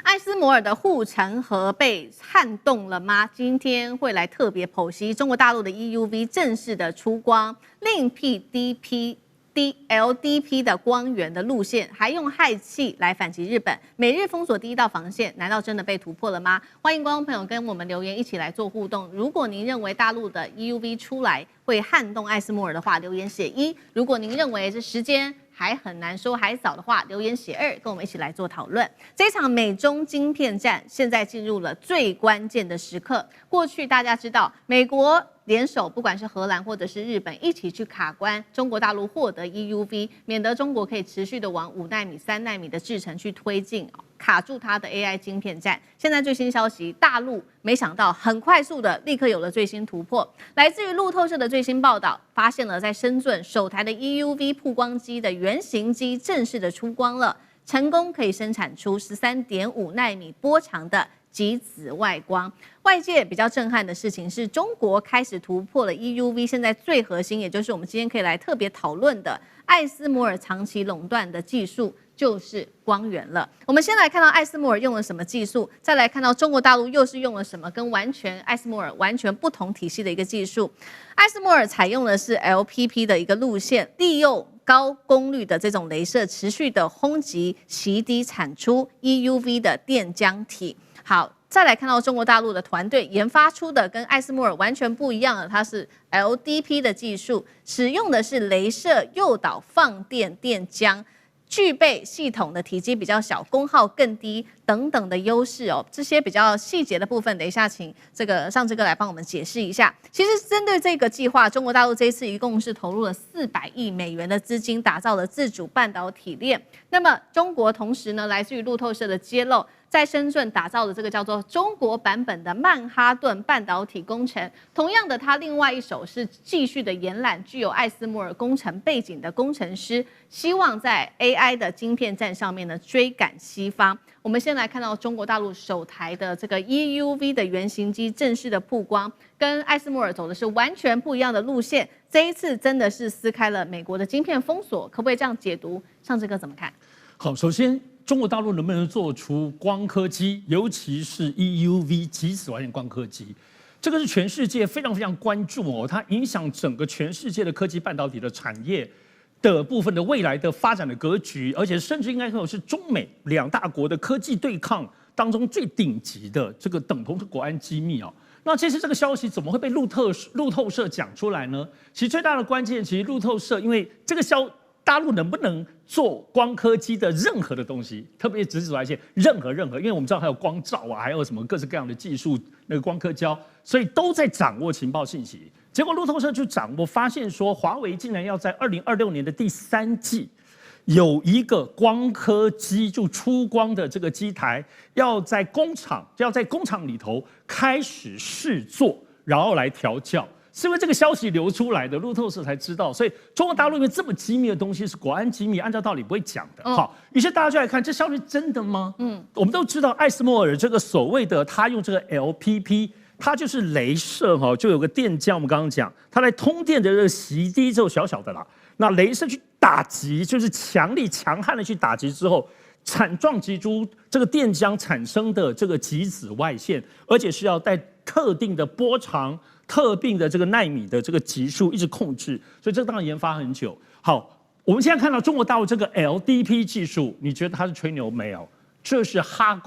艾斯摩尔的护城河被撼动了吗？今天会来特别剖析中国大陆的 EUV 正式的出光，另辟 LDP 的光源的路线，还用氦气来反击日本。美日封锁第一道防线，难道真的被突破了吗？欢迎观众朋友跟我们留言一起来做互动。如果您认为大陆的 EUV 出来会撼动艾斯摩尔的话，留言写1；如果您认为这时间还很难说，还早的话，留言写2，跟我们一起来做讨论。这场美中晶片战现在进入了最关键的时刻。过去大家知道，美国联手，不管是荷兰或者是日本，一起去卡关中国大陆获得 EUV， 免得中国可以持续的往5奈米、3奈米的制程去推进，卡住它的 AI 晶片战。现在最新消息，大陆没想到很快速的立刻有了最新突破。来自于路透社的最新报道，发现了在深圳首台的 EUV 曝光机的原型机正式的出光了，成功可以生产出13.5奈米波长的极紫外光。外界比较震撼的事情是，中国开始突破了 EUV 现在最核心，也就是我们今天可以来特别讨论的艾斯摩尔长期垄断的技术，就是光源了。我们先来看到艾斯摩尔用了什么技术，再来看到中国大陆又是用了什么跟艾斯摩尔完全不同体系的一个技术。艾斯摩尔采用的是 LPP 的一个路线，利用高功率的这种雷射持续的轰击洗涤产出 EUV 的电浆体。好，再来看到中国大陆的团队研发出的跟艾斯摩尔完全不一样的，它是 LDP 的技术，使用的是雷射诱导放电电浆，具备系统的体积比较小、功耗更低等等的优势哦。这些比较细节的部分，等一下请上这个来帮我们解释一下。其实针对这个计划，中国大陆这一次一共是投入了400亿美元的资金，打造了自主半导体链。那么中国同时呢，来自于路透社的揭露，在深圳打造的这个叫做中国版本的曼哈顿半导体工程。同样的，它另外一手是继续的延揽具有艾斯摩尔工程背景的工程师，希望在 AI 的晶片战上面呢追赶西方。我们先来看到中国大陆首台的这个 EUV 的原型机正式的曝光，跟艾斯摩尔走的是完全不一样的路线。这一次真的是撕开了美国的晶片封锁，可不可以这样解读？上这个怎么看？好，首先中国大陆能不能做出光刻机，尤其是 EUV 极紫外线光刻机，这个是全世界非常非常关注哦，它影响整个全世界的科技半导体的产业的部分的未来的发展的格局，而且甚至应该说是中美2大国的科技对抗当中最顶级的这个等同的国安机密哦。那其实这个消息怎么会被路透社讲出来呢？其实最大的关键，其实路透社因为这个大陆能不能做光刻机的任何的东西，特别是紫外线，任何，因为我们知道还有光照啊，还有什么各式各样的技术，那个光刻胶，所以都在掌握情报信息。结果路透社就发现说，华为竟然要在2026年的第3季，有一个光刻机就出光的这个机台，要在工厂里头开始试做，然后来调教。是因为这个消息流出来的，路透社才知道，所以中国大陆因为这么机密的东西是国安机密，按照道理不会讲的。好，于是大家就来看，这消息真的吗？我们都知道艾斯摩尔这个所谓的他用这个 LPP， 它就是雷射哈，就有个电浆，我们刚刚讲，它来通电的这个洗涤之后小小的啦，那雷射去打击，就是强力强悍的去打击之后，撞击出这个电浆产生的这个极紫外线，而且是要带特定的波长。特定的这个奈米的这个级数一直控制，所以这个当然研发很久。好，我们现在看到中国大陆这个 LDP 技术，你觉得它是吹牛没有？这是哈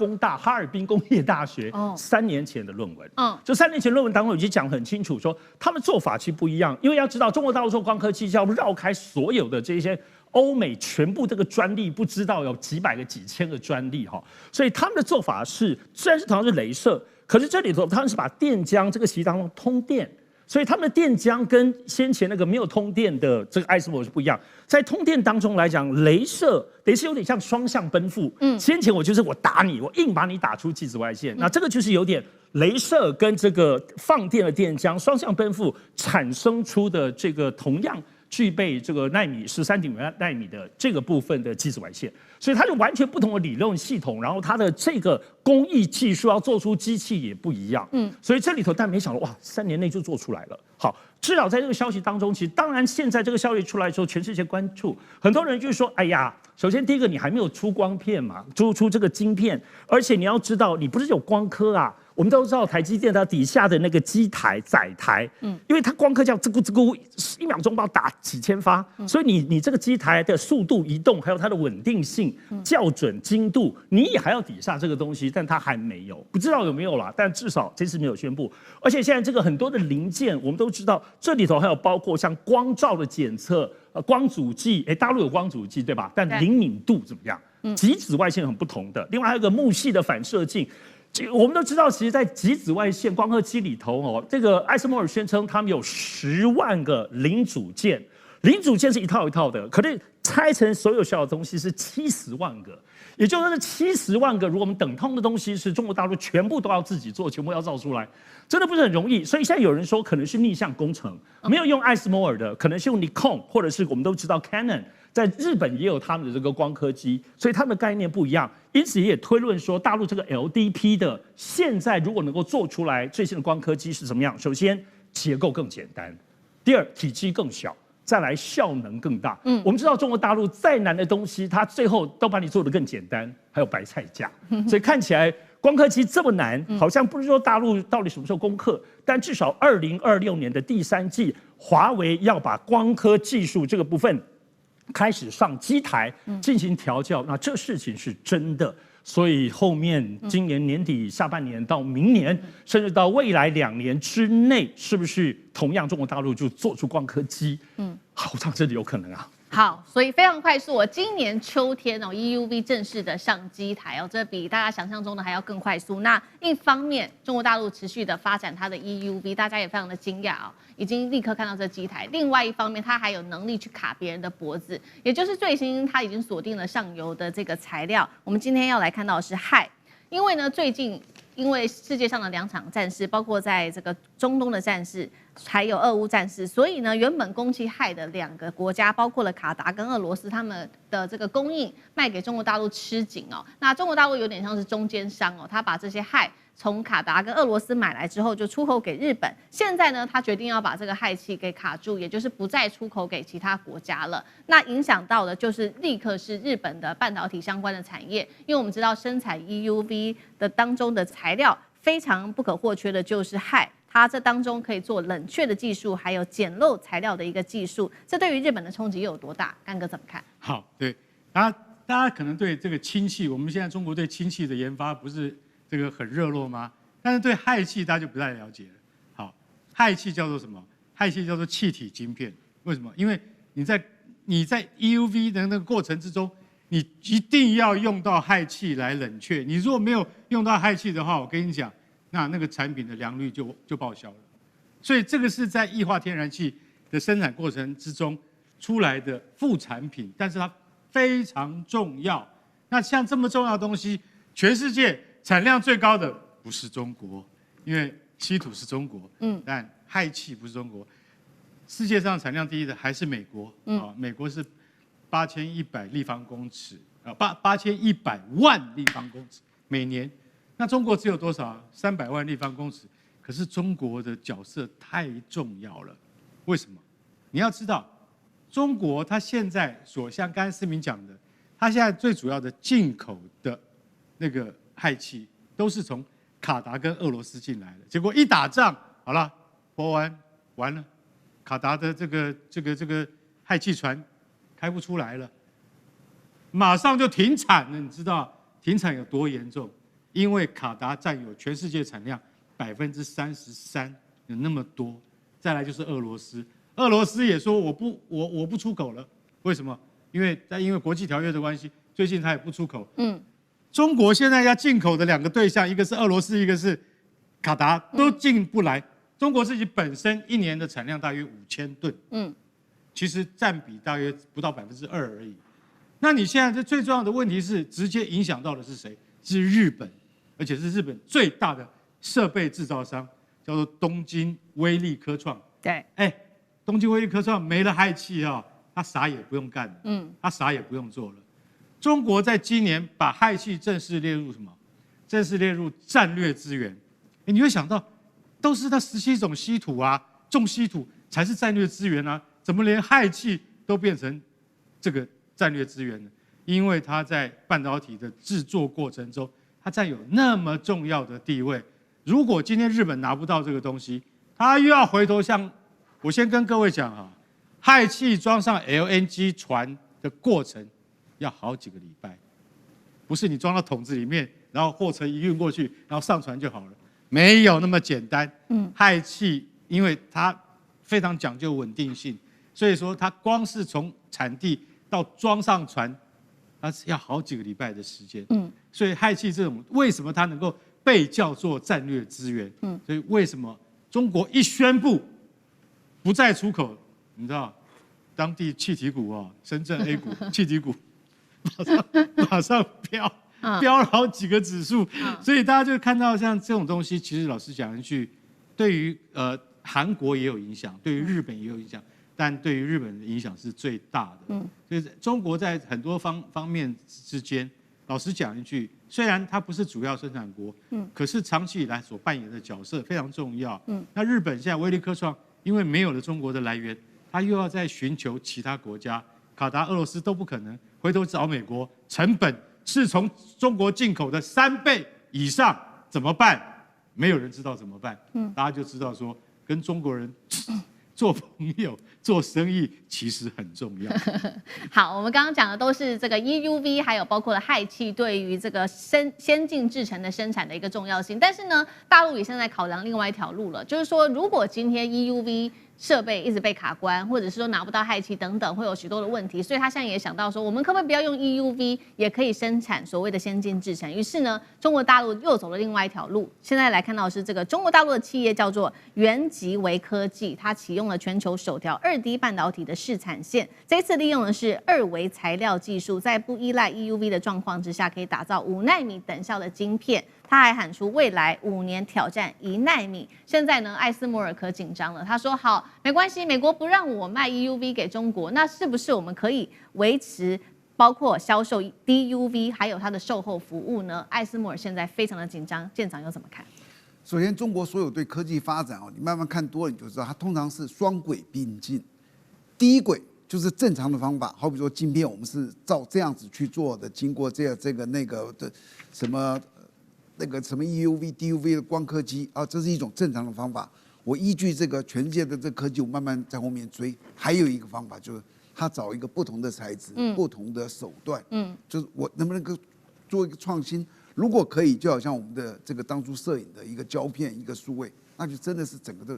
尔滨工业大学3年前的论文。就3年前论文当中已经讲很清楚，说他们做法其实不一样，因为要知道中国大陆做光刻机要绕开所有的这些欧美全部这个专利，不知道有几百个、几千个专利哈，所以他们的做法是，虽然是同样是雷射。可是这里头他们是把电浆这个洗当中通电，所以他们的电浆跟先前那个没有通电的这个艾斯摩尔是不一样。在通电当中来讲，雷射等于是有点像双向奔赴。先前我打你，我硬把你打出极紫外线，那这个就是有点雷射跟这个放电的电浆双向奔赴产生出的这个同样具备这个13.5奈米的这个部分的极紫外线，所以它就完全不同的理论系统，然后它的这个工艺技术要做出机器也不一样，所以这里头但没想到哇，3年内就做出来了。好，至少在这个消息当中，其实当然现在这个消息出来之后，全世界关注，很多人就说，哎呀，首先第一个你还没有出光片嘛，出这个晶片，而且你要知道，你不是有光刻啊。我们都知道台积电它底下的那个机台载台，因为它光刻这样吱咕吱咕1秒钟要打几千发，所以你这个机台的速度移动，还有它的稳定性、校准精度，你也还要底下这个东西，但它还没有，不知道有没有啦，但至少这次没有宣布。而且现在这个很多的零件，我们都知道，这里头还有包括像光照的检测、光阻剂，大陆有光阻剂对吧？但灵敏度怎么样？极紫外线很不同的，另外还有个木系的反射镜。我们都知道，其实，在极紫外线光刻机里头，这个艾斯摩尔宣称他们有10万个零组件，零组件是一套一套的，可是拆成所有小的东西是70万个，也就是说，这70万个，如果我们等同的东西是中国大陆全部都要自己做，全部要造出来，真的不是很容易。所以现在有人说，可能是逆向工程，没有用艾斯摩尔的，可能是用 Nikon， 或者是我们都知道 Canon。在日本也有他们的这个光刻机，所以他们的概念不一样，因此也推论说，大陆这个 LDP 的现在如果能够做出来最新的光刻机是怎么样？首先结构更简单，第二体积更小，再来效能更大。我们知道中国大陆再难的东西，它最后都把你做得更简单，还有白菜价，所以看起来光刻机这么难，好像不是说大陆到底什么时候攻克，但至少2026年的第3季，华为要把光刻技术这个部分开始上机台进行调教，那这事情是真的。所以后面今年年底下半年到明年，甚至到未来2年之内，是不是同样中国大陆就做出光刻机？好像真的有可能啊。好，所以非常快速。今年秋天EUV 正式的上机台这比大家想象中的还要更快速。那一方面，中国大陆持续的发展它的 EUV， 大家也非常的惊讶已经立刻看到这机台。另外一方面，它还有能力去卡别人的脖子，也就是最新它已经锁定了上游的这个材料。我们今天要来看到的是氦，因为呢最近因为世界上的2场战事，包括在这个中东的战事，还有俄乌战事，所以呢，原本供给氦的2个国家，包括了卡达跟俄罗斯，他们的这个供应卖给中国大陆吃紧那中国大陆有点像是中间商他把这些氦从卡达跟俄罗斯买来之后，就出口给日本。现在呢，他决定要把这个氦气给卡住，也就是不再出口给其他国家了。那影响到的就是立刻是日本的半导体相关的产业，因为我们知道生产 EUV 的当中的材料非常不可或缺的就是氦。它这当中可以做冷却的技术，还有简陋材料的一个技术，这对于日本的冲击又有多大？干哥怎么看？好，对，大家可能对这个氢气，我们现在中国对氢气的研发不是这个很热络吗？但是对氦气大家就不太了解了。好，氦气叫做什么？氦气叫做气体晶片。为什么？因为你在 EUV 的那个过程之中，你一定要用到氦气来冷却。你如果没有用到氦气的话，我跟你讲。那个产品的良率就报销了，所以这个是在液化天然气的生产过程之中出来的副产品，但是它非常重要。那像这么重要的东西，全世界产量最高的不是中国，因为稀土是中国，但氦气不是中国。世界上产量第一的还是美国，美国是8100立方公尺，8100万立方公尺每年。那中国只有多少？300万立方公尺。可是中国的角色太重要了，为什么？你要知道，中国它现在像刚才思明讲的，它现在最主要的进口的那个氦气都是从卡达跟俄罗斯进来的。结果一打仗，好了，波湾完了，卡达的这个氦气船开不出来了，马上就停产了。你知道停产有多严重？因为卡达占有全世界产量33%，有那么多。再来就是俄罗斯，俄罗斯也说我不出口了，为什么？因为国际条约的关系，最近他也不出口。中国现在要进口的2个对象，一个是俄罗斯，一个是卡达，都进不来。中国自己本身1年的产量大约5000吨，其实占比大约不到2%而已。那你现在这最重要的问题是，直接影响到的是谁？是日本。而且是日本最大的设备制造商，叫做东京威力科创。对，东京威力科创没了氦气他啥也不用干了，他啥也不用做了。中国在今年把氦气正式列入什么？正式列入战略资源。你会想到，都是那17种稀土啊，重稀土才是战略资源啊，怎么连氦气都变成这个战略资源呢？因为它在半导体的制作过程中，它占有那么重要的地位。如果今天日本拿不到这个东西，它又要回头向我先跟各位讲氦气装上 LNG 船的过程要好几个礼拜，不是你装到桶子里面，然后货车一运过去，然后上船就好了，没有那么简单。氦气因为它非常讲究稳定性，所以说它光是从产地到装上船，它是要好几个礼拜的时间。所以氦气这种为什么它能够被叫做战略资源？所以为什么中国一宣布不再出口，你知道，当地气体股深圳 A 股气体股马上飙了好几个指数，所以大家就看到像这种东西，其实老实讲一句，对于韩国也有影响，对于日本也有影响，但对于日本的影响是最大的。所以中国在很多方面之间，老实讲一句，虽然它不是主要生产国，可是长期以来所扮演的角色非常重要。那日本现在威力科创因为没有了中国的来源，它又要再寻求其他国家，卡达、俄罗斯都不可能，回头找美国，成本是从中国进口的3倍以上，怎么办？没有人知道怎么办。大家就知道说，跟中国人做朋友、做生意其实很重要。好，我们刚刚讲的都是这个 EUV， 还有包括了氦气对于这个先进制程的生产的一个重要性。但是呢，大陆也现在考量另外一条路了，就是说，如果今天 EUV 设备一直被卡关，或者是说拿不到氦气等等，会有许多的问题，所以他现在也想到说，我们可不可以不要用 EUV， 也可以生产所谓的先进制程？于是呢，中国大陆又走了另外一条路。现在来看到的是这个中国大陆的企业叫做元极微科技，它启用了全球首条2D 半导体的试产线，这次利用的是2维材料技术，在不依赖 EUV 的状况之下，可以打造5奈米等效的晶片。他还喊出未来5年挑战1奈米。现在呢，艾斯摩尔可紧张了，他说：“好，没关系，美国不让我卖 EUV 给中国，那是不是我们可以维持包括销售 DUV 还有它的售后服务呢？”艾斯摩尔现在非常的紧张，舰长又怎么看？首先，中国所有对科技发展你慢慢看多了，你就知道它通常是双轨并进。第一轨就是正常的方法，好比说晶片，我们是照这样子去做的，经过这个那个的什么。那个什么 EUV、DUV 的光刻机这是一种正常的方法。我依据这个全世界的这科技，我慢慢在后面追。还有一个方法就是，他找一个不同的材质、不同的手段，就是我能不能够做一个创新？如果可以，就好像我们的这个当初摄影的一个胶片、一个数位，那就真的是整个的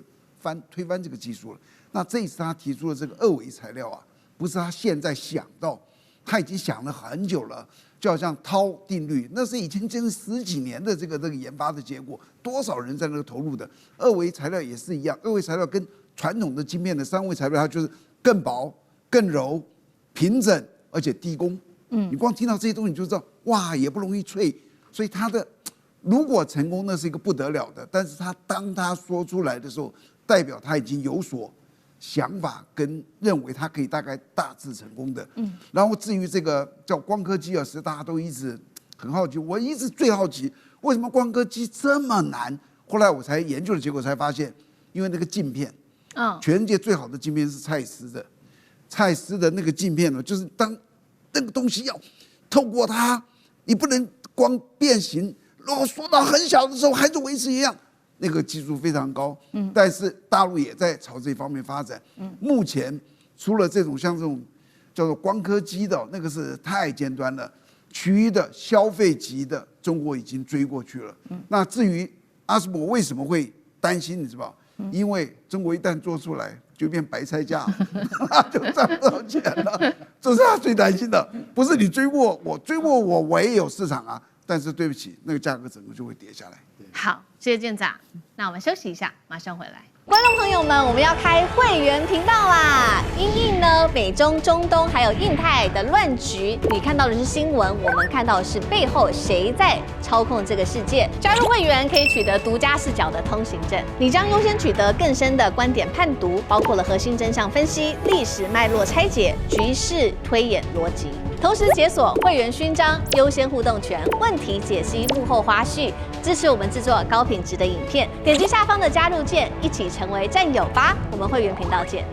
推翻这个技术了。那这一次他提出的这个2维材料不是他现在想到，他已经想了很久了。就好像涛定律，那是已经真是10几年的这个研发的结果，多少人在那个投入的。2维材料也是一样，2维材料跟传统的晶片的3维材料，它就是更薄、更柔、平整，而且低功。你光听到这些东西，你就知道，哇，也不容易脆。所以它的如果成功，那是一个不得了的。但是当他说出来的时候，代表他已经有所想法跟认为它可以大概大致成功的，然后至于这个叫光刻机是大家都一直很好奇，我一直最好奇为什么光刻机这么难。后来我才研究的结果才发现，因为那个镜片，全世界最好的镜片是蔡司的那个镜片呢，就是当那个东西要透过它，你不能光变形，如果缩到很小的时候还是维持一样。那个技术非常高，但是大陆也在朝这方面发展。目前除了这种像这种叫做光刻机的，那个是太尖端了，其余的消费级的，中国已经追过去了。那至于阿斯摩为什么会担心，你知道？因为中国一旦做出来，就变白菜价，就赚不到钱了。这是他最担心的，不是你追过我，我也有市场啊。但是对不起，那个价格整个就会跌下来。好，谢谢舰长。那我们休息一下，马上回来。观众朋友们，我们要开会员频道啦！因应呢美中、中东还有印太的乱局，你看到的是新闻，我们看到的是背后谁在操控这个世界。加入会员可以取得独家视角的通行证，你将优先取得更深的观点判读，包括了核心真相分析、历史脉络拆解、局势推演逻辑。同时解锁会员勋章、优先互动权、问题解析、幕后花絮，支持我们制作高品质的影片。点击下方的加入键，一起成为战友吧！我们会员频道见。